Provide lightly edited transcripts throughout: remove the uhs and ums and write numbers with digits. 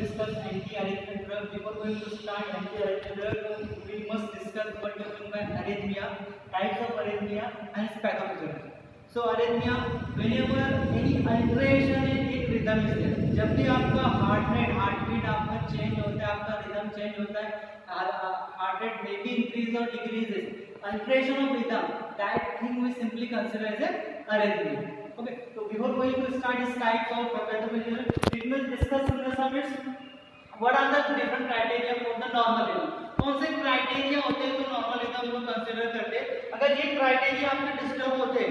discuss anti-arrhythmic drug. Before going to start anti-arrhythmic drug, we must discuss what you mean by arrhythmia, types of arrhythmia, and pathophysiology. So arrhythmia, whenever any alteration in rhythm is there, जब भी आपका heart rate, heart beat आपका change होता है, आपका rhythm change होता है, heart rate may be increase or decreases, alteration of rhythm, that thing we simply consider as a arrhythmia. Okay, so before going to start this types of pathophysiology, we will discuss in the summits what are the different criteria for the normal rhythm. कौन से criteria होते हैं तो normal rhythm को consider करते हैं. अगर ये क्राइटेरिया आपके डिस्टर्ब होते हैं,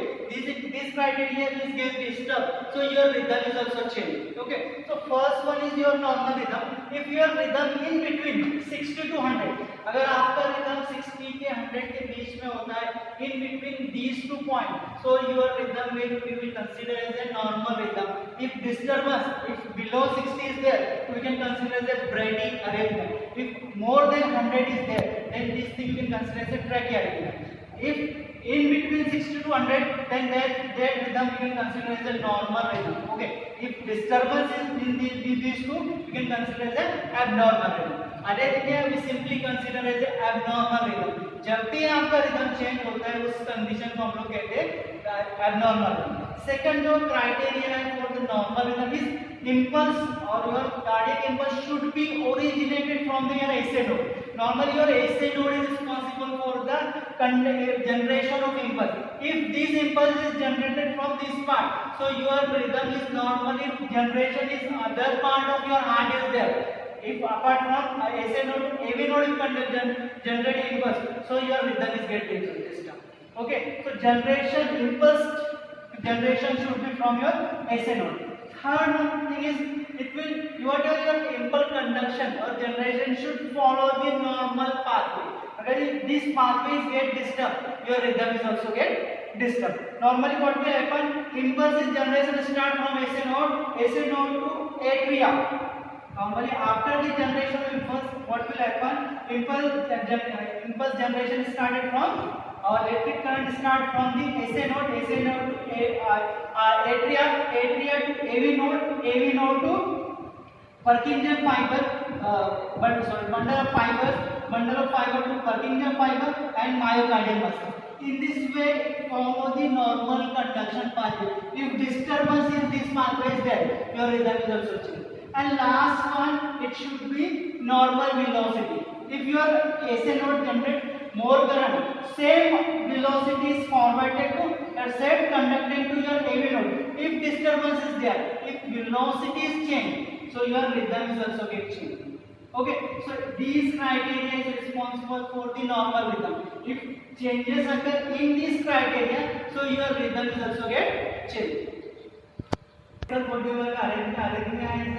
this criteria is get disturbed, so your rhythm is also changed. Okay, so first one is your normal rhythm. If your rhythm in between 60 to 100, अगर आपका रिदम 60 के 100 के बीच में होता है, in between these 2 points, so your rhythm we will consider as a normal rhythm. If disturbance, if below 60 is there, we can consider as a bradycardia. If more than 100 is there, then this thing we can consider as a trachyarrhythmia. If in between 60 to 100, then that rhythm we can consider as a normal rhythm. Okay, if disturbance is in these two, we can consider as an abnormal rhythm. Arrhythmia we simply consider as a abnormal rhythm. जब भी आपका rhythm change होता है, उस condition को हम लोग कहते हैं abnormal rhythm. Second जो क्राइटेरिया है for the normal rhythm is impulse or your cardiac impulse should be originated from your SA node. Normally your SA node is responsible for the generation of impulse. If this impulse is generated from this part, so your rhythm is normal. If generation is other part of your heart is there, if apart from SA node, AV node is generate impulse, so your rhythm is getting disturbed. Okay, so impulse generation should be from your SA node. Third thing is your impulse conduction or generation should follow the normal pathway. Agar this pathways get disturbed, your rhythm is also get disturbed. Normally what will happen, impulse generation start from SA node to atria. Normally after the generation of impulse, what will happen, impulse generation started from electric current start from the SA node to atria to AV node to Purkinje fiber, bundle of fiber to Purkinje fiber and myocardial muscle. In this way, follow the normal conduction pathway. If disturbance in this pathway is there, your rhythm is also changed. And last one, it should be normal velocity. If your SA node generates more current, same velocity is forwarded to set conducting to your AV node. If disturbance is there, if velocity is changed, so your rhythm is also get changed. Okay, so these criteria is responsible for the normal rhythm. If changes occur in this criteria, so your rhythm is also get changed. Arrhythmia is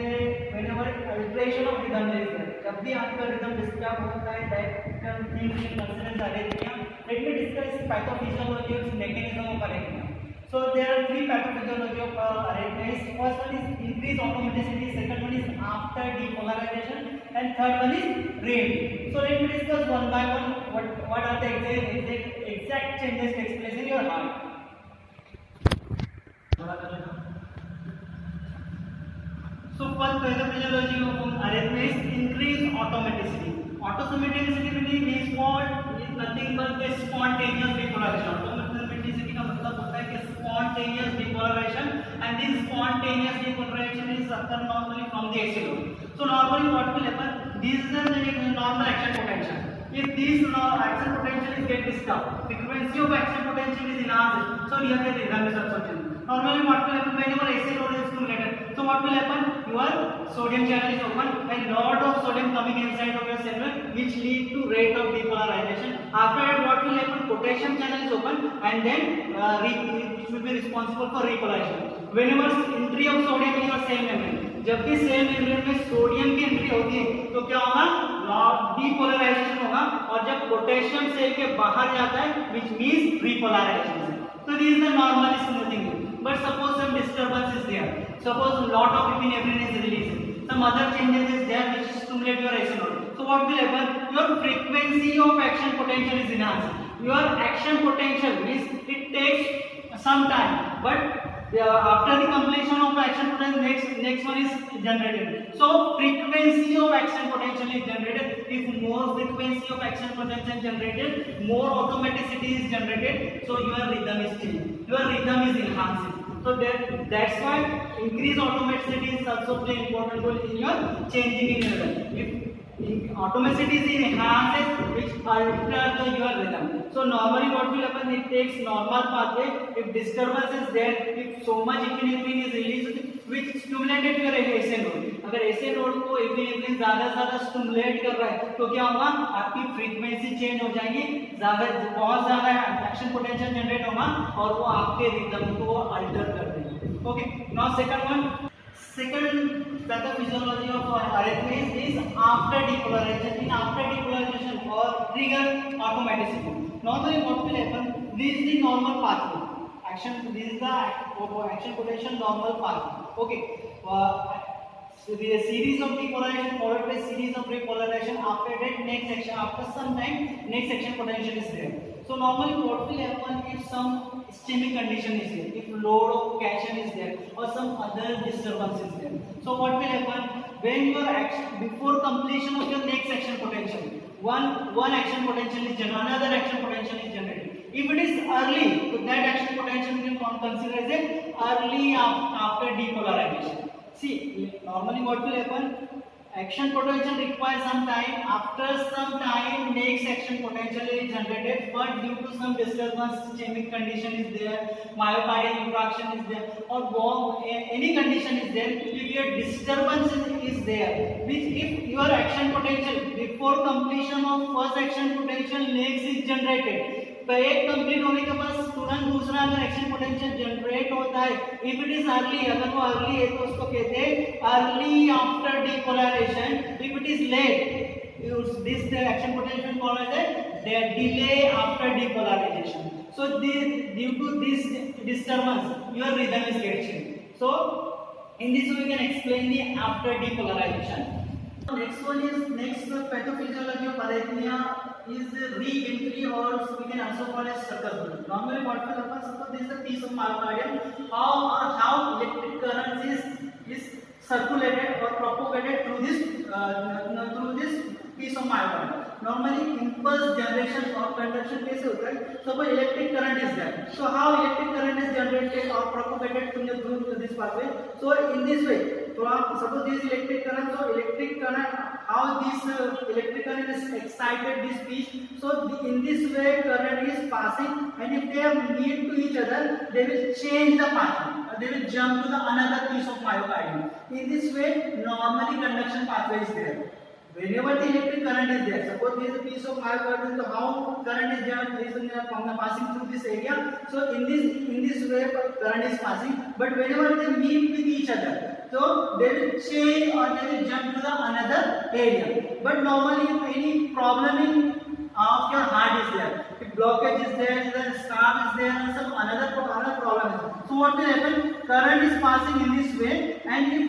whenever alteration of rhythm is there. जब भी आपका rhythm disturb होता है, that thing is considered arrhythmia. Let me discuss pathophysiology and mechanism of arrhythmia. So there are three pathophysiology of arrhythmia. First one is increased automaticity, second one is after depolarization, and third one is REM. So let me discuss one by one what are the exact changes takes place in your heart. So first pathophysiology of arrhythmia is increased automaticity. Automaticity means what? Is nothing but the spontaneous depolarization. Automaticity का मतलब होता है कि spontaneous depolarization, and this spontaneous depolarization is occur normally from the SA node. So normally what will happen? This is the normal action potential. If this action potential is get disturbed, frequency of action potential is enhanced, so here the rhythm is also changed. Normally what will happen whenever SA node is stimulated? So what will happen? Your sodium channel is open and lot of sodium coming inside of your cell, which lead to rate of depolarization. After that what will happen? Potassium channel is open and then which will be responsible for repolarization. Whenever entry of sodium in your cell membrane, जब भी cell membrane में sodium की entry होती है तो क्या होगा? Depolarisation होगा, और जब पोटेशियम सेल के बाहर जाता है which means repolarization. So this is the normal thing. But suppose some disturbance is there. Suppose lot of epinephrine is released. Some other changes is there which stimulate your SA node. So what will happen? Your frequency of action potential is enhanced. Your action potential means it takes some time, but after the completion of action potential, next one is generated. So frequency of action potential is generated. If more frequency of action potential generated, more automaticity is generated. So your rhythm is changed. Your rhythm is enhancing. So that's why increased automaticity is also play important role in your changing in rhythm. If automaticity is enhanced, which alter your rhythm. So normally what will happen? It takes normal pathway. If disturbance is there, if so much epinephrine is released, which stimulated your SA node. अगर SA node को epinephrine ज़्यादा stimulate कर रहा है, तो क्या होगा? आपकी frequency change हो जाएगी, बहुत ज़्यादा action potential generate होगा और वो आपके rhythm को alter कर देंगे. Okay. Now second one. Second pathophysiology of arrhythmia is after depolarization. In after depolarization or trigger automaticity. Normally what will happen? This is the normal pathway. This is the action potential normal pathway. Okay. So the series of depolarization followed by series of repolarization. After that, next action. After some time, next action potential is there. So normally what will happen if some ischemic condition is there, if load of cation is there, or some other disturbance is there. So what will happen when your action before completion of your next action potential, one action potential is generated, another action potential is generated. If it is early, so that action potential we can consider as a early after depolarization. See, normally what will happen? Action potential requires some time. After some time, next action potential is generated, but due to some disturbance, ischemic condition is there, myocardial infarction is there, or any condition is there. If your disturbance is there, which if your action potential before completion of first action potential next is generated, तो एक complete होने के बाद तुरंत दूसरा अगर action potential generate होता है, इफ इट इज अर्ली, अगर वो अर्ली है तो उसको कहते हैं early after depolarization. If it is late, this action potential called as the delay after depolarization. So due to this disturbance your rhythm is get changed. So in this way we can explain the after depolarization. Next one is next pathophysiology of arrhythmia is re-entry, or we can also call it circuit. Normally what will happen? Suppose this is a piece of myocardium. How electric current is circulated or propagated through this piece of myocardium. Normally impulse generation or conduction कैसे होता है? Suppose electric current is there. So how electric current is generated or propagated through this pathway? So in this way, suppose this electric current. So electric current, how this electric current is excited this piece. So in this way current is passing, and if they are near to each other, they will change the pathway. They will jump to the another piece of myocardium. In this way, normally conduction pathway is there. Whenever the electric current is there, suppose there is a piece of myocardium, so how current is passing through this area. So in this way current is passing, but whenever they meet with each other, so they will change or they will jump to the another area. But normally if any problem of your heart is there, if blockage is there, the scarf is there, and some another problem is there. So what will happen? Current is passing in this way, and if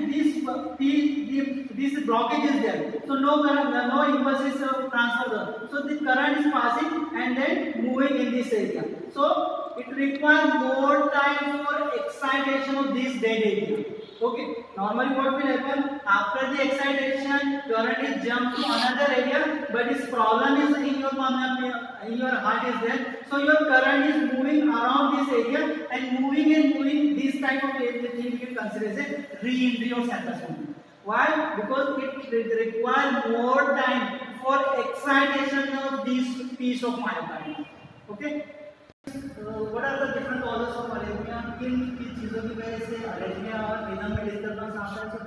this blockage is there, so no current, no impulse is transferred. So the current is passing and then moving in this area. So it requires more time for excitation of this dead area. Okay. Normally what will happen? After the excitation, current is jumped to another area, but its problem is in your heart is there. So your current is moving around this area and moving. This type of thing we can consider as a re-entry or Sander's movement. Why? Because it requires more time for excitation of this piece of myocardium. Okay. What are the different causes of arrhythmia? किन चीजों की वजह से arrhythmia और rhythm में disturbance आता है? So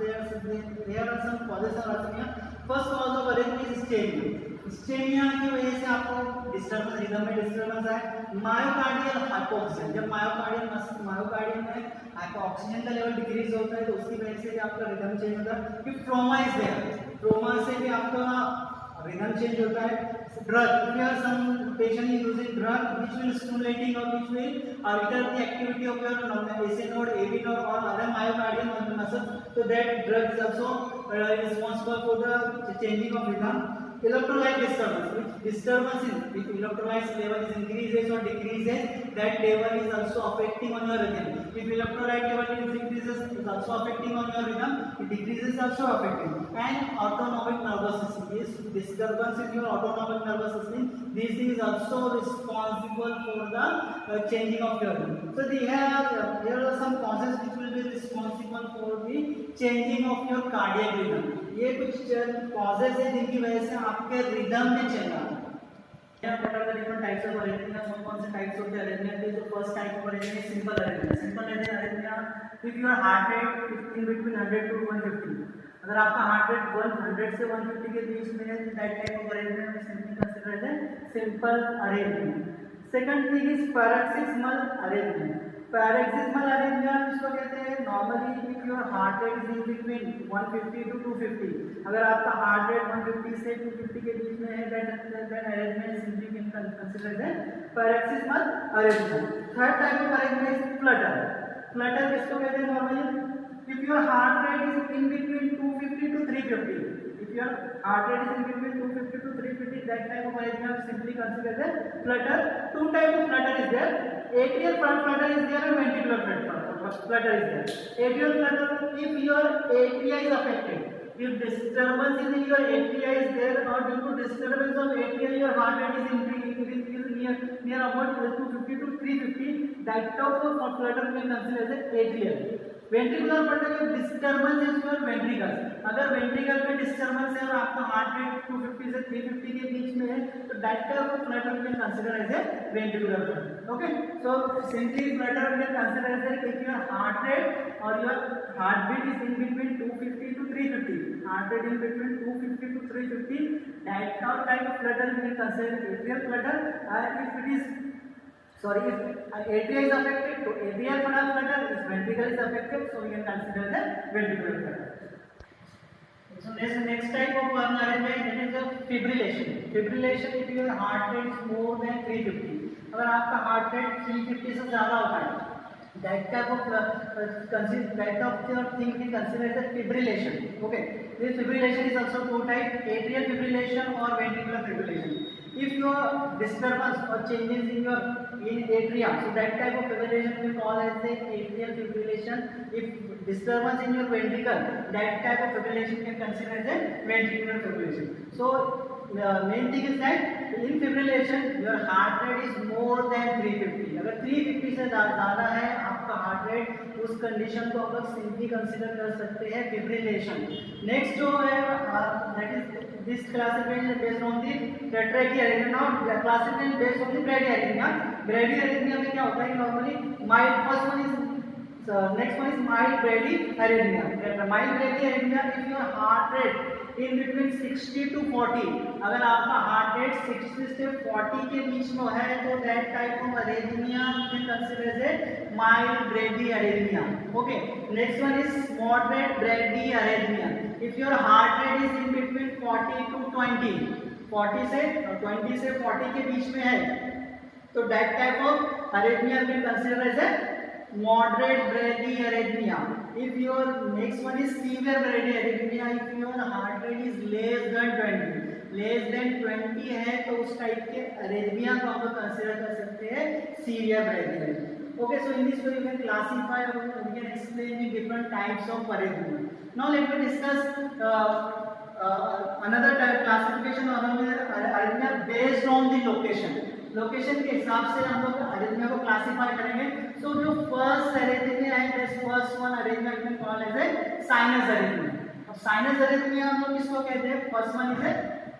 there are some causes of arrhythmia. First cause of arrhythmia is ischemia. Ischemia की वजह से आपको disturbance, rhythm में disturbance आए. Myocardial hypoxia. जब myocardium में आपका ऑक्सीजन का लेवल डिक्रीज होता है, तो उसकी वजह से भी आपका rhythm चेंज होता है. फिर trauma is there. Trauma से भी आपका rhythm change होता है. Drug, if you have some patient is using drug which will stimulating or which will alter the activity of your AC node, AV node or other myocardial muscles, so that drug is also responsible for the changing of rhythm. electrolyte disturbance. If electrolyte level is increases or decreases, that level is also affecting on your rhythm. If electrolyte level is increases, is also affecting on your rhythm. It decreases, also affecting. And autonomic nervous system is disturbance in your autonomic nervous system. This is also responsible for the changing of your rhythm. So here are some causes which will be responsible for the changing of your cardiac rhythm. ये कुछ causes है जिनकी वजह से आपके rhythm में change आता है. What are the different types of arrhythmia? कौन से टाइप्स होते हैं arrhythmia के? जो फर्स्ट टाइप ऑफ arrhythmia है simple arrhythmia. Simple arrhythmia if your heart rate is in between 100 to 150. अगर आपका हार्ट रेट 100 से 150 के बीच में है तो that type of arrhythmia we simply consider as a simple arrhythmia. Second thing is paroxysmal arrhythmia. Paroxysmal arrhythmia इसको कहते हैं normally if your heart rate is in between 150 to 250. अगर आपका हार्ट रेट 150 से 250 के बीच में है then arrhythmia is simply considered as paroxysmal arrhythmia. Third type of arrhythmia is flutter. Flutter किसको कहते हैं normally if your heart rate is in between 250 to 350. If your heart rate is in between 250 to 350, that type of arrhythmia is simply considered as flutter. Two types of flutter is there. Atrial flutter is there and ventricular flutter is there. Atrial flutter, if your atria is affected, if disturbance in your atria is there or due to disturbance of atria your heart rate is near about 250 to 350, that type of flutter we consider as atrial. Ventricular flutter में disturbance is your ventricle. अगर ventricle में disturbance है और आपका heart rate 250 से 350 के बीच में है तो that type of flutter we can consider as a ventricular flutter. Okay, so simply flutter we can consider as if your heart rate और your heart beat is in between 250 to 350, heart rate in between 250 to 350, that type of flutter we can consider atrial flutter. If it is if atria is affected, so atrial flutter, if ventricle is affected, so we can consider the ventricular flutter. So next type of arrhythmia that is the fibrillation. Fibrillation if your heart rate is more than 350. अगर आपका heart rate 350 से ज़्यादा होता है that type of thing we consider as fibrillation. Okay, this fibrillation is also two types: atrial fibrillation or ventricular fibrillation. If your disturbance or changes in your atria, so that type of fibrillation we call as the atrial fibrillation. If disturbance in your ventricle, that type of fibrillation can consider as a ventricular fibrillation. So main thing is that in fibrillation your heart rate is more than 350. अगर 350 से ज़्यादा है आपका heart rate, उस condition को हम लोग simply consider कर सकते हैं फिब्रिलेशन. नेक्स्ट जो है that is this classification is based on the trachyarrhythmia. Now classification based on the bradyarrhythmia. Bradyarrhythmia में क्या होता है normally mild, first one is next one is mild bradyarrhythmia. Mild bradyarrhythmia if your heart rate in between 60 to 40, अगर आपका heart rate 60 से 40 के बीच में है तो that type of arrhythmia we consider as a mild bradyarrhythmia. Okay, next one is moderate bradyarrhythmia. If your heart rate is in between 40 to 20, 40 से 20 से 40 के बीच में है तो that type of arrhythmia we consider as a moderate bradyarrhythmia. If your next one is severe bradyarrhythmia, if your heart rate is less than 20 है तो उस टाइप के arrhythmia को हम लोग कंसिडर कर सकते हैं severe bradyarrhythmia. Okay, so in this way you can classify or we can explain the different types of arrhythmia. Now let me discuss another type classification of arrhythmia based on the location. Location के हिसाब से हम लोग arrhythmia को classify करेंगे. So जो first arrhythmia है this first one arrhythmia we can call as a sinus arrhythmia. अब साइनस अरिथमिया हम लोग किसको कहते हैं? First one is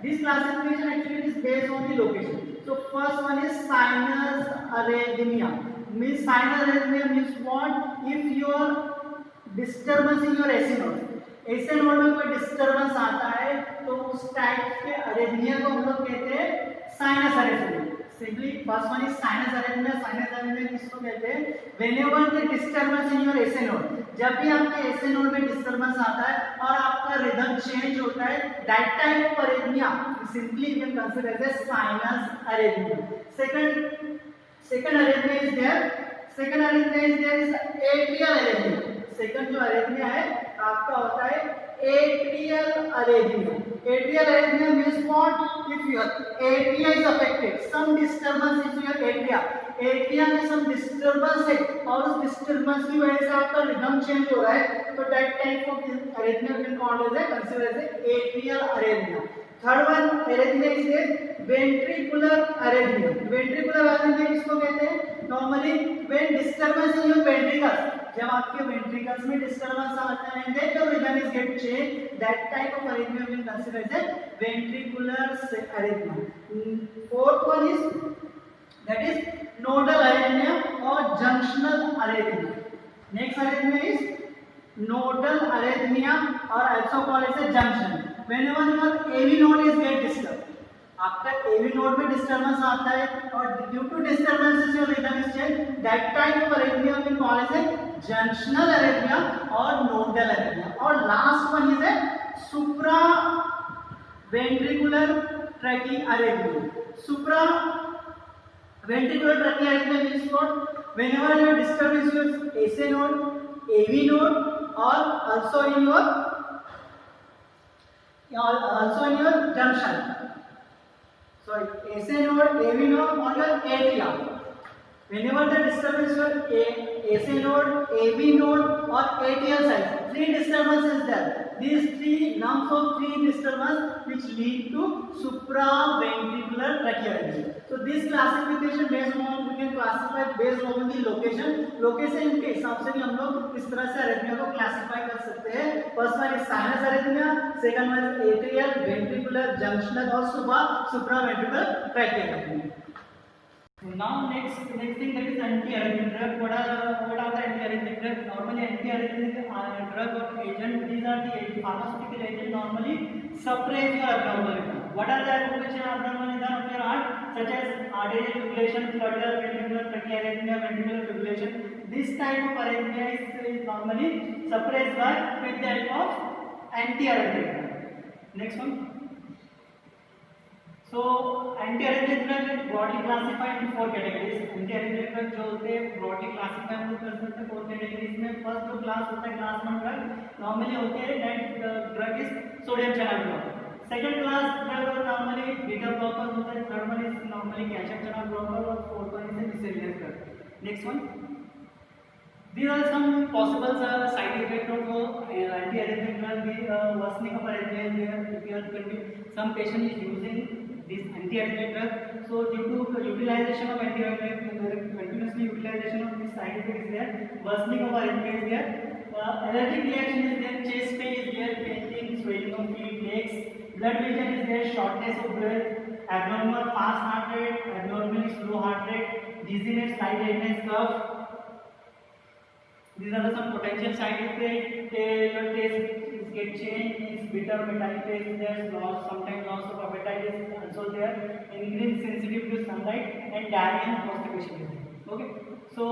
this classification actually is based on the location. So first one is sinus arrhythmia. Means sinus arrhythmia means what? If your disturbance in your AC node, AC node में कोई disturbance आता है तो उस type के arrhythmia को हम लोग कहते हैं sinus arrhythmia. Simply first one is sinus arrhythmia. Sinus arrhythmia किसको कहते हैं? Whenever the disturbance in your AC node, जब भी आपके AC node में disturbance आता है और आपका rhythm change होता है, that type of arrhythmia simply you can consider as a sinus arrhythmia. Second arrhythmia is there. Second arrhythmia is there is atrial arrhythmia. Second जो arrhythmia है आपका होता है atrial arrhythmia. Atrial arrhythmia means what? If your atria is affected, some disturbance is your atria. Atria में सम disturbance है और उस disturbance की वजह से आपका रिदम चेंज हो रहा है, तो that type of arrhythmia will called as consider as atrial arrhythmia. Third one arrhythmia is ventricular arrhythmia. Ventricular arrhythmia किसको कहते हैं? Normally when disturbance in your ventricles, जब आपके वेंट्रिकल्स में डिस्टर्बेंस आता है then the rhythm is get change, that type of arrhythmia will consider as ventricular arrhythmia. Fourth one is that is nodal arrhythmia or junctional arrhythmia. Next arrhythmia is nodal arrhythmia or also called as a junction. Whenever your AV node is get disturbed, आपका AV node में disturbance आता है और due to disturbances your rhythm is changed, that type of arrhythmia we call as a junctional arrhythmia or nodal arrhythmia. और last one is a supra ventricular tachyarrhythmia. Supra ventricular tachyarrhythmia means what? Whenever you disturb your SA node, AV node, or also in your junction. Sorry, SA node, AV node, or your atria. Whenever the disturbance your SA node, AV node, or atrial side, three disturbances there. These three numbers of three disturbances which lead to supraventricular tachyarrhythmia. So this classification based on we can classify based on the location. Location के हिसाब से भी हम लोग इस तरह से अरेथमिया को क्लासिफाई कर सकते हैं. First one is sinus arrhythmia, second one is atrial, ventricular, junctional और supraventricular trachea. Now next thing that is antiarrhythmic drug. What are the antiarrhythmic drugs? Normally antiarrhythmic drug or agent, these are the pharmaceutical agent normally suppress your abnormal rhythm. What are the abnormal rhythm of your heart? Such as arterial fibrillation, flutter, ventricular tachyarrhythmia, ventricular fibrillation. This type of arrhythmia is normally suppressed by with the help of antiarrhythmic drug. Next one. So antiarrhythmic drug is broadly classified in four categories. Antiarrhythmic drug जो होते हैं broadly classified हम लोग कर सकते हैं four categories में. First जो class होता है class one drug normally होते हैं that drug is sodium channel blocker. Second class drug normally beta blockers होता है. Third one is normally calcium channel blocker और fourth one is miscellaneous drug. Next one. These are some possible side effects of antiarrhythmic drug. Worsening of arrhythmia is there. If you are some patient is using this antiarrhythmic drug, so due to utilization of antiarrhythmic, continuously utilization of this side effect is there, worsening of arrhythmia is there, allergic reaction is there, chest pain is there, fainting, swelling of feet, legs, blood vision is there, shortness of breath, abnormal fast heart rate, abnormally slow heart rate, dizziness, lightheadedness, cough. These are some potential side effects. Your taste get changed, is bitter metallic taste is there, sometimes loss of appetite is also there, increased sensitivity to sunlight, and diarrhea and constipation is there. Okay, so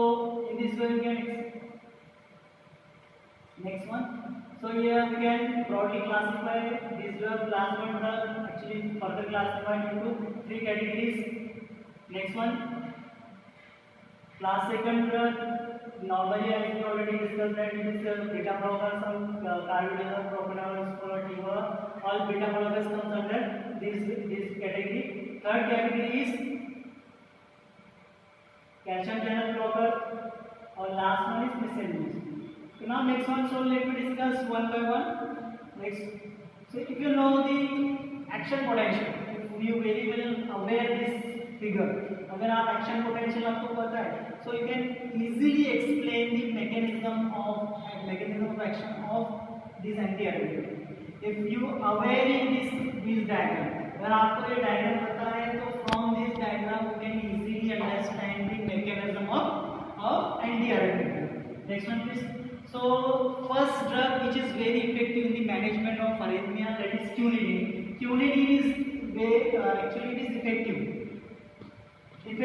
in this way we can next one. So here we can broadly classify this drug, last one drug, actually further classified into three categories. Next one, class second drug. Normally, as we already discussed that it is beta blockers, some carbidopa, propranolol, sporotiva, all beta blockers comes under this category. Third category is calcium channel blocker, और last one is miscellaneous. So now next one, so let me discuss one by one. Next, so if you know the action potential, if you very well aware this figure, अगर आप action potential आपको पता है, so you can easily explain the mechanism of action of this antiarrhythmic. If you aware in this diagram, अगर आपको ये diagram पता है, तो from this diagram you can easily understand the mechanism of antiarrhythmic. Next one please. So first drug which is very effective in the management of arrhythmia, that is quinidine. Quinidine is actually it is effective in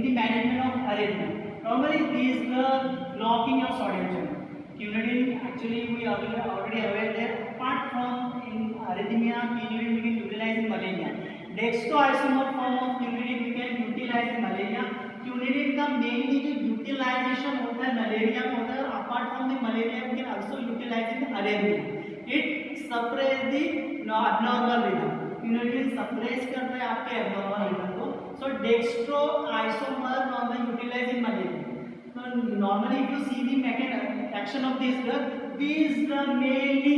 the management of arrhythmia. Normally these drugs blocking your sodium channel. Quinidine actually we are already aware that apart from in arrhythmia, quinidine we can utilize in malaria. Dextroisomer form of quinidine we can utilize in malaria. Quinidine का mainly जो utilization होता है malaria में होता है, और apart from the malaria we can also utilize in अरेबिया। It suppress the abnormal rhythm, quinoline suppress करता है आपके abnormal rhythm को। So dextro isomer normally utilize in malaria. So normally if you see the mechanism action of this drug, these drug mainly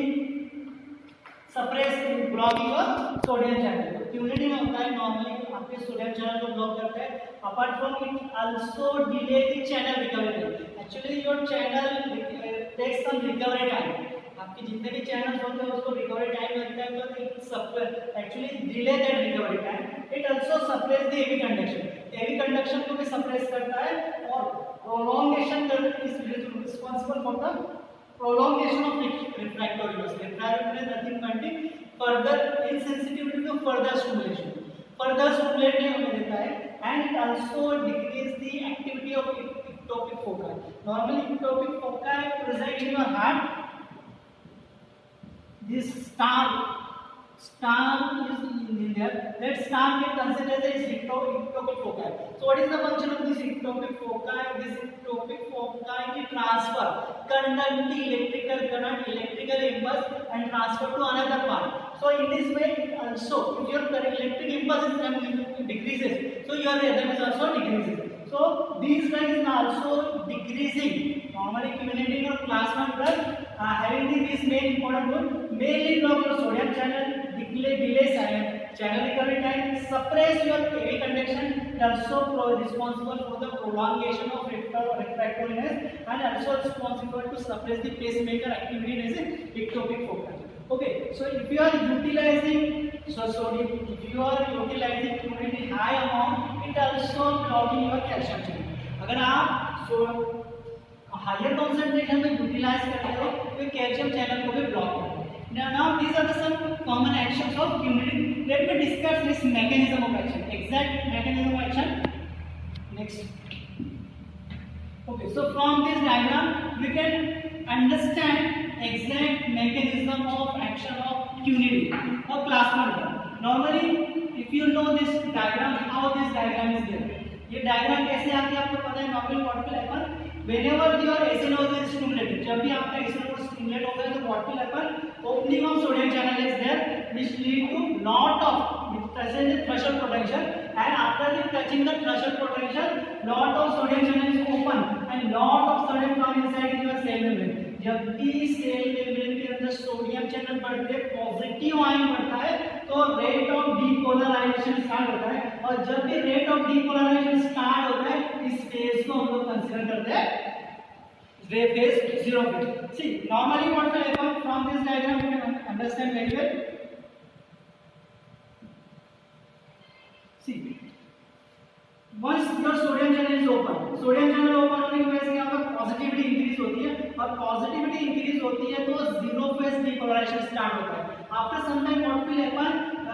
suppress block your sodium channel। Quinoline होता है normally आपके sodium channel को block करता है। Apart from it also delay the channel recovery. Actually your channel takes some recovery time, आपके जितने भी channels होते हैं उसको रिकवरी टाइम लगता है, तो it actually delay that recovery time. It also suppress the AV conduction, AV conduction को भी सप्रेस करता है, और prolongation is responsible for the prolongation of refractory loss। Refractory is nothing but further insensitivity to further stimulation, further stimulate नहीं होने देता है, and it also decrease the activity of ectopic foci। Normally ectopic foci present in your heart, this star is in there, that star can consider as ectopic foci। So what is the function of this ectopic foci? This ectopic foci can transfer, conduct the electrical current, electrical impulse and transfer to another part। So in this way it also, if your electric impulse decreases, so your rhythm is also decreases। So these drugs is also decreasing normally accumulating or class 1 drug having this main important role, mainly block your sodium channel, delay channel recovery time, suppress your AV conduction, and also responsible for the prolongation of refractoriness, and also responsible to suppress the pacemaker activity as a ectopic foci। Okay, so if you are utilizing sodium, if you are utilizing quantity high amount, it also blocking your calcium channel। अगर आप higher concentration में utilise करते हो तो calcium channel को भी block करते हैं। Now these are the some common actions of quinoline. Let me discuss this mechanism of action, exact mechanism of action next. Okay, so from this diagram we can understand exact mechanism of action of quinoline और class 1 drug. Normally if you know this diagram, how this diagram is there, ये diagram कैसे आती है आपको पता है। Normally what will happen whenever your AC node is stimulated, जब भी आपका AC node stimulate होता है तो what will happen, opening of sodium channel is there which lead to lot of present threshold potential, and after the touching the threshold potential lot of sodium channel is open and lot of sodium come inside your cell membrane। जब भी cell membrane के अंदर sodium channel बढ़ते positive ion बढ़ता है तो rate of depolarisation start होता है, और जब भी रेट ऑफ डीपोलराइजेशन स्टार्ट होता है इस फेज को हम लोग कंसीडर करते हैं phase 0 phase। See normally what will happen from this diagram you can understand very well। See once your sodium channel is open, sodium channel open होने की वजह से क्या होगा, पॉजिटिविटी इंक्रीज होती है, और पॉजिटिविटी इंक्रीज होती है तो जीरो फेज डीपोलराइजेशन स्टार्ट होता है। After some time what will happen,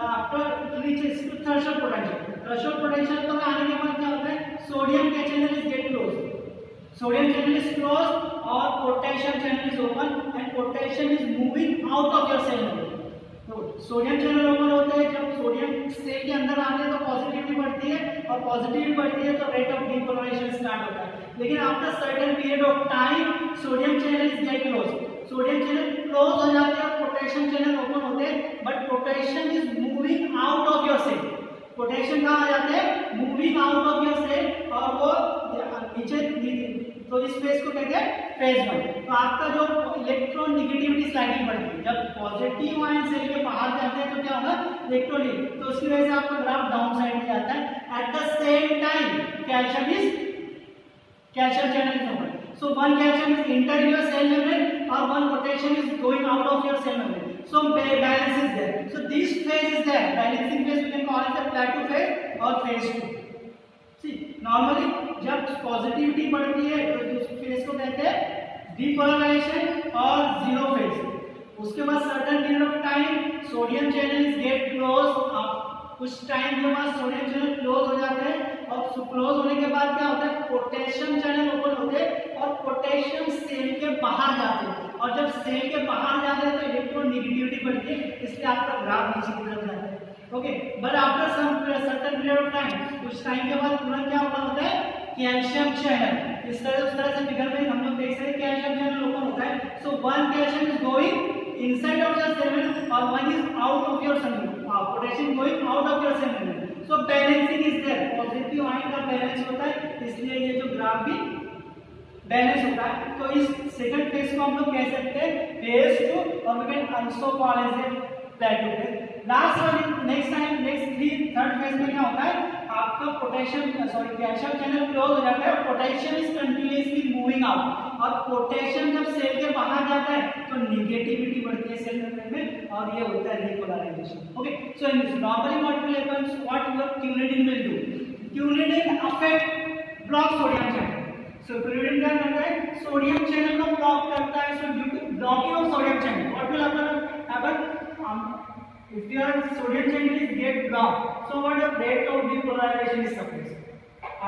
after reaches to threshold potential, threshold potential पर आने के बाद क्या होता है, सोडियम के channel is gate close, sodium channel is close और potassium channel is open and potassium is moving out of your cell. तो सोडियम चैनल ओपन होते हैं, जब सोडियम सेल के अंदर आते हैं तो पॉजिटिविटी बढ़ती है, और पॉजिटिविटी बढ़ती है तो रेट ऑफ डीपोलराइजेशन स्टार्ट होता है। लेकिन after certain period of time sodium channel is gate close, sodium channel close हो जाते हैं और पोटेशियम चैनल ओपन होते हैं, but potassium is moving out of your cell. Potassium कहाँ आ जाते हैं, moving out of your cell, और वो नीचे, तो इस फेज को कहते हैं फेज 1। तो आपका जो इलेक्ट्रॉन नेगेटिविटी स्लाइडिंग बढ़ती है, जब पॉजिटिव आयन सेल के बाहर जाते हैं तो क्या होगा, इलेक्ट्रॉन, तो उसकी वजह से आपका ग्राफ डाउन साइड में जाता है। At the same time calcium channel is open, so one calcium is entering your cell membrane or one potassium is going out of your cell membrane, so balance is there। So this phase is there, balancing phase we can call it the plateau phase or phase 2। See normally जब positivity बढ़ती है तो उस phase को कहते हैं depolarisation और zero phase. उसके बाद certain period of time sodium channel is gate close, कुछ टाइम के बाद सोडियम चैनल क्लोज हो जाते हैं, और क्लोज होने के बाद क्या होता है, पोटेशियम चैनल ओपन होते हैं और पोटेशियम सेल के बाहर जाते हैं, और जब सेल के बाहर जाते हैं तो इलेक्ट्रॉन नेगेटिविटी बढ़ती है, इसलिए आपका ग्राफ नीचे की तरफ जाता है। Okay, but after some certain period of time, कुछ टाइम के बाद तुरंत क्या होता है, कैल्शियम चैनल इस तरह से फिगर में हम लोग देख सकते हैं कैल्शियम चैनल ओपन होता है. So one calcium is going inside of your cell membrane or one is out of your cell membrane. Potassium going out of your cell membrane. So balancing is there. Positive ion का balance होता है, इसलिए ये जो graph भी balance होता है. तो इस सेकंड फेज को हम लोग कह सकते हैं फेज 2 और we can also call as a plateau phase. Last one next third phase में क्या होता है, आपका पोटेशियम कैल्शियम चैनल क्लोज हो जाता है, potassium is continuously moving out. और पोटेशियम जब सेल के बाहर जाता है तो नेगेटिविटी बढ़ती है सेल मेम्ब्रेन में और ये होता है repolarization. Okay, so in this normally what will happen, what your quinidine will do, quinidine affect block sodium channel. So quinidine क्या करता है, सोडियम चैनल को ब्लॉक करता है. So due to blocking of sodium channel what will happen, if your sodium channel is get blocked, so what the rate of depolarization is suppressed.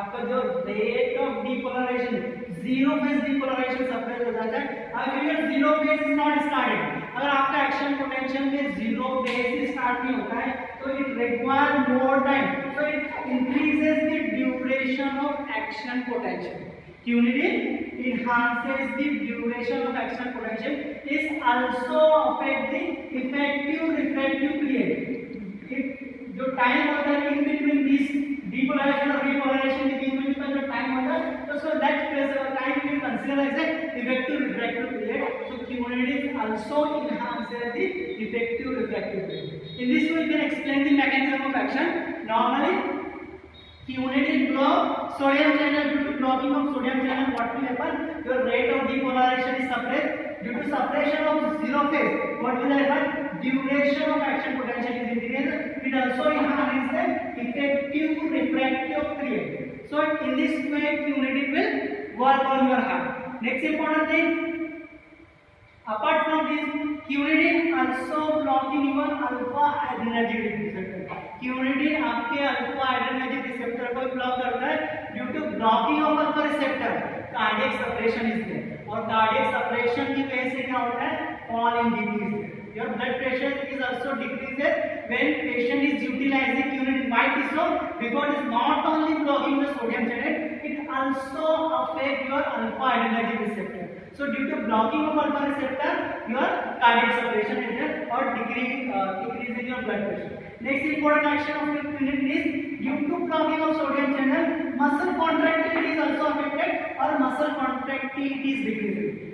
आपका जो rate of depolarization, zero phase depolarization suppressed हो जाता है. अगर ये zero phase is not started, अगर आपका action potential में zero phase start नहीं होता है तो it require more time, so it increases the duration of action potential. Quinidine enhances the duration of action potential. This also affect the effective refractive period. जो time होता है in between this depolarization और repolarization के बीच में जो time होता है तो so that time will consider as a effective refractive period. So quinidine also enhances the effective refractive period. In this way we can explain the mechanism of action. Normally quinidine block sodium channel. Due to blocking of sodium channel what will happen, your rate of depolarization is suppressed. Due to suppression of zero phase what will happen, duration of action potential is increased. It also enhances the effective refractive period. So in this way quinidine will work on your heart. Next important thing, apart from this quinidine also blocking your alpha adrenergic receptor. Quinidine आपके alpha adrenergic receptor को block करता है. Due to blocking of alpha receptor cardiac suppression is there. और cardiac suppression की वजह से क्या होता है, fall in decrease. Your blood pressure is also decreases when patient is utilizing quinidine. Why it is so? Because it is not only blocking the sodium channel, it also affect your alpha adrenergic receptor. So due to blocking of alpha receptor, your cardiac suppression is there or decreasing your blood pressure. Next important action of quinidine is due to blocking of sodium channel, muscle contractility is also affected or muscle contractility is decreasing.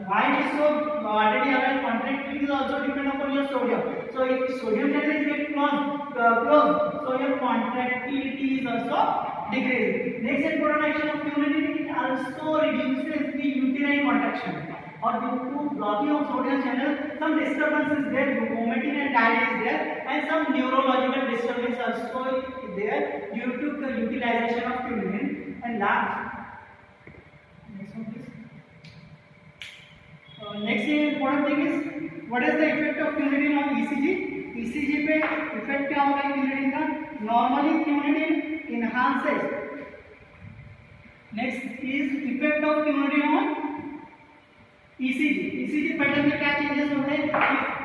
Why it is so? Already our contractility is also depend upon your sodium. So if sodium channel is get closed, so your contractility is also decreasing. Next important action of quinidine, it also reduces the uterine contraction. Or due to blocking of sodium channel, some disturbance is there, vomiting and diarrhea is there, and some neurological disturbance also is there due to the utilization of quinidine. And last, next one please. Next important thing is what is the effect of quinidine on ECG? ECG पे effect क्या होगा quinidine का? Normally quinidine enhances. Next is effect of quinidine on ECG. ECG pattern में क्या changes होते हैं?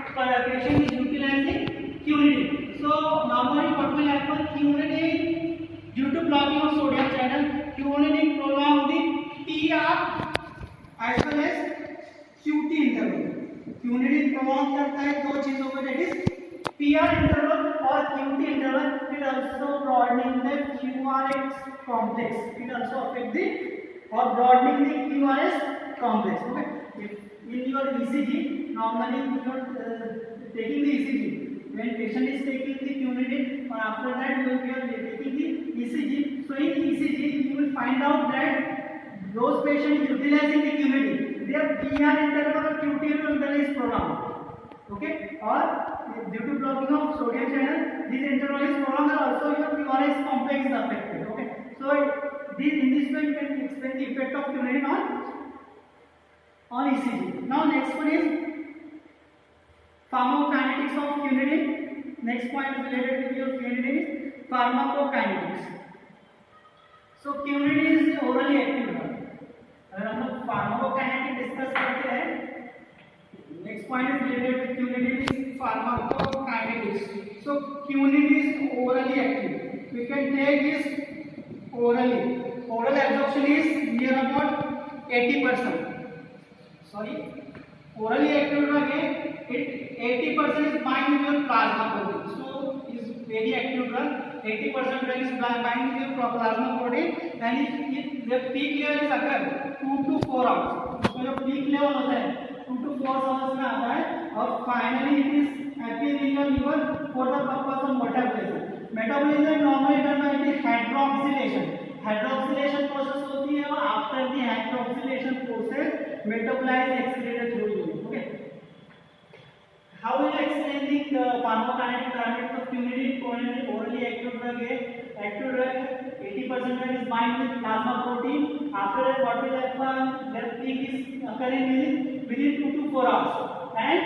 If patient is utilizing quinidine, so normally what will happen? Quinidine due to blocking of sodium channel, quinidine prolong the PR as well as QT interval. Quinidine prolong करता है दो चीजों को, that is PR interval और QT interval. It also broadening the QRS complex. It also affect the or broadening the QRS complex. Okay. If in your ECG, normally if you are taking the ECG, when patient is taking the quinidine, or after that you will be taking the ECG. So in ECG you will find out that those patients utilizing the quinidine, their PR interval or QT interval is prolonged. Okay, or due to blocking of sodium channel, this interval is prolonged and also your QRS complex is affected. Okay, so in this way you can explain the effect of quinidine on ECG. Now next one is pharmacokinetics of quinidine. Next point is related with your quinidine is pharmacokinetics. So quinidine is orally active drug. अगर हम लोग pharmacokinetic discuss करते हैं, next point is related with quinidine is pharmacokinetics. So quinidine is orally active. We can take this orally. oral absorption is near about 80%. Sorry, orally active drug है, it 80% is bind with your plasma protein. So is very active drug. 80% drug is bind with your plasma protein, and if the peak level is occur 2 to 4 hours. उसका जो peak level होता है 2 to 4 hours में आता है, और finally it is appear in your liver for the purpose of metabolism. Metabolism normally done by the hydroxylation. Hydroxylation process होती है, और after the hydroxylation process metabolize excreted through urine. Okay. How will you explain the pharmacokinetic parameters of quinidine? Orally active drug है, active drug 80% drug is bind with plasma protein. After that, what will happen? Their peak is occurring within 2 to 4 hours. And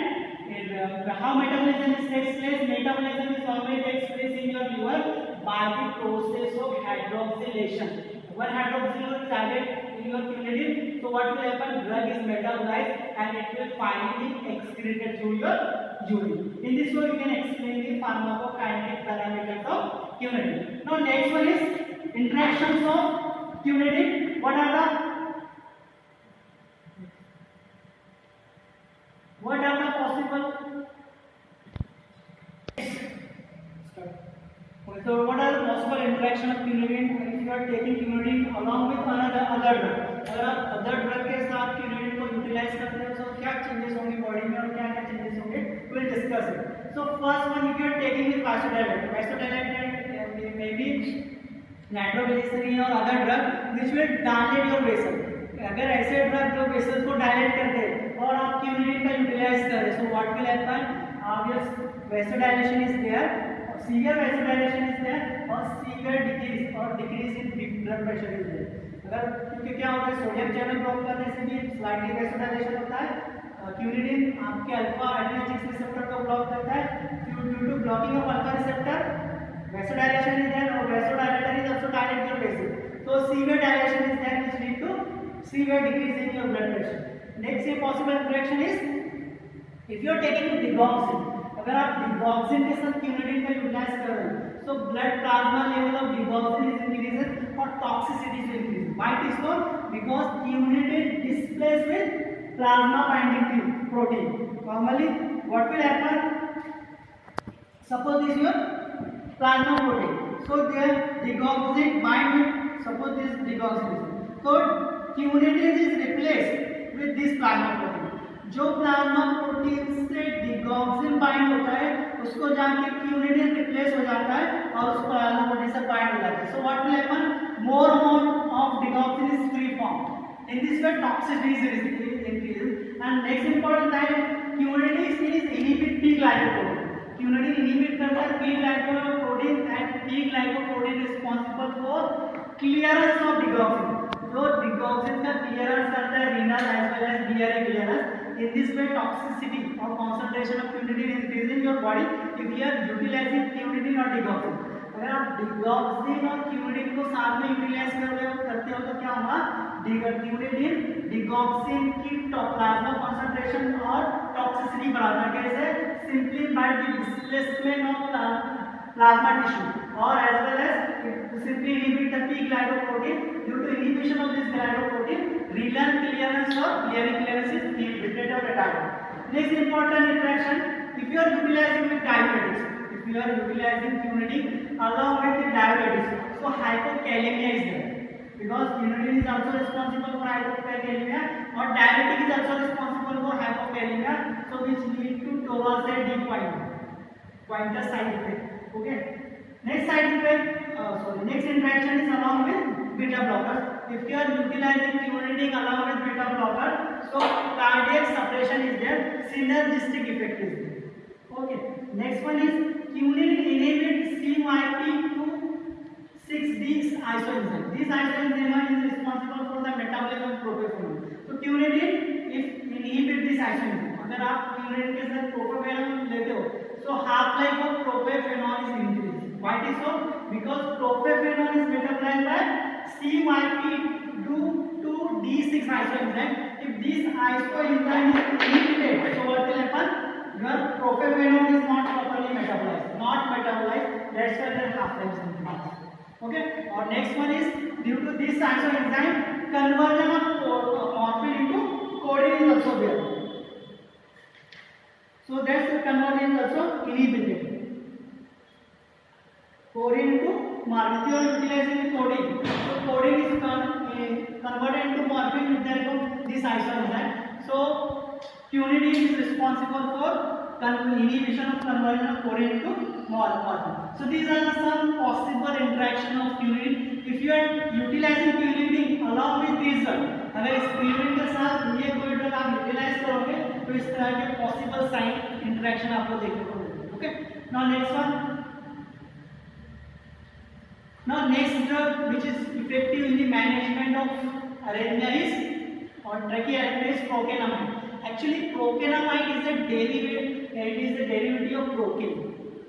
how metabolism takes place? Metabolism is always takes place in your liver by the process of hydroxylation. When hydroxylation is added in your quinidine, so what will happen? Drug is metabolized and it will finally excreted through your urine. In this way, you can explain the pharmacokinetic parameters of quinidine. Now, next one is interactions of quinidine. What are the possible? So, what are the possible interaction of quinidine if you are taking quinidine along with another drug? अगर आप other drug के साथ quinidine को utilize करते हैं, तो क्या changes होंगे body में और क्या क्या changes होंगे? We will discuss it. So, first one, if you are taking with vasodilator maybe nitroglycerin or other drug which will dilate your vessel. अगर ऐसे ड्रग जो वेसल्स को डायलेट करते हैं और आप क्यूनिडीन का यूटिलाइज करें, सो what will happen? Obvious vasodilation is there, severe vasodilation is there, और severe decrease in blood pressure is there. अगर क्योंकि क्या होता है, सोडियम चैनल ब्लॉक करने से भी स्लाइटली vasodilation होता है. क्यूनिडीन आपके अल्फा एड्रेनर्जिक रिसेप्टर को ब्लॉक करता है. Due to blocking of alpha receptor, vasodilation is there, और vasodilator is also dilate your vessel. So severe dilation is there which lead to severe decrease in your blood pressure. Next a possible interaction is if you are taking digoxin. अगर आप digoxin के साथ quinidine का utilise कर रहे हैं, so blood plasma level of digoxin is increases और toxicity is increases. Why it is so? Because quinidine displays with plasma binding protein. Normally, what will happen? Suppose this is your plasma protein. So there digoxin bind with, suppose this digoxin. So quinidine is replaced with this plasma protein. जो plasma protein से digoxin bind होता है उसको जाके quinidine replace हो जाता है और उस प्लाज्मा प्रोटीन से बाइंड हो जाता है. So what will happen? More amount of digoxin is free form. In this way toxicity is increase. And next important है quinidine is inhibit P glycoprotein. Quinidine inhibit करता है P glycoprotein and P glycoprotein responsible for clearance of digoxin. जो digoxin का clearance करता है renal as well as biliary clearance. In this way, toxicity or concentration of quinidine increase in your body if you are utilizing quinidine or digoxin. अगर आप digoxin और quinidine को साथ में यूटिलाइज करते हो तो क्या होगा? quinidine digoxin की प्लाज्मा concentration और टॉक्सिसिटी बढ़ाता है. कैसे? Simply by the displacement of plasma tissue or as well as simply inhibit the P glycoprotein. Due to inhibition of this glycoprotein, renal clearance or biliary clearance is inhibited or retarded. Next important interaction, if you are utilizing with diabetics, if you are utilizing quinidine along with the diabetes, so hypokalemia is there because quinidine is also responsible for hypokalemia or diabetic is also responsible for hypokalemia, so which lead to towards a pointer side effect. Okay. Next side effect, next interaction is along with beta blockers. If you are utilizing quinidine along with beta blocker, so cardiac suppression is there, synergistic effect is there. Okay. Next one is quinidine inhibits CYP26D isoenzyme. This isoenzyme is responsible for the metabolism of propofol. So quinidine if inhibit this isoenzyme, अगर आप quinidine के साथ propofol लेते हो, so half life of propofol is increased. Why it is so? Because propofol is metabolized by CYP2D6 isoenzyme. If this isoenzyme is inhibited, so what will happen? Your propofol is not properly metabolized. That's why their half life is increased. Okay. Or next one is due to this enzyme, conversion of morphine into codeine is also there. So that's the conversion is also inhibited. Codeine into morphine. If you are utilizing the codeine, so codeine is converted into morphine with the help of this enzyme. So quinidine is responsible for inhibition of conversion of codeine into morphine. So these are some possible interaction of quinidine. If you are utilizing quinidine along with this drug, अगर इस quinidine के साथ ये कोई drug आप utilise करोगे तो इस तरह के पॉसिबल साइन इंटरेक्शन आपको देखने को मिलेंगे. Okay, now next one. Now next drug which is effective in the management of arrhythmia is or trachyarrhythmia is procainamide. Actually procainamide is a derivative of procaine.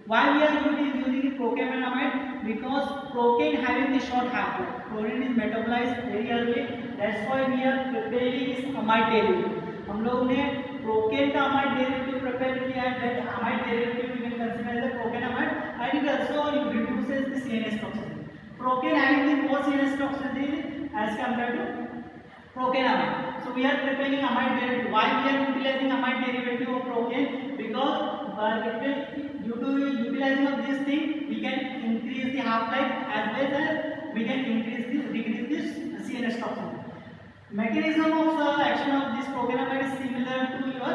Why we are using the procainamide? Because procaine having the short half-life. Procaine is metabolized very early. That's why we are preparing this amide derivative. हम लोग ने procaine का amide derivative prepare किया है. That amide derivative we can consider as a procainamide, and it also reduces the CNS toxicity. Procaine having the more CNS toxicity as compared to procainamide. So we are preparing amide derivative. Why we are utilizing amide derivative of procaine? Because due to utilizing of this thing, we can increase the half-life as well as we can decrease this CNS toxicity. Mechanism of action of this procainamide is similar to your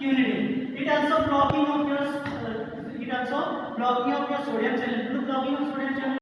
quinidine. It also blocking of your sodium channel. Blocking of sodium channel.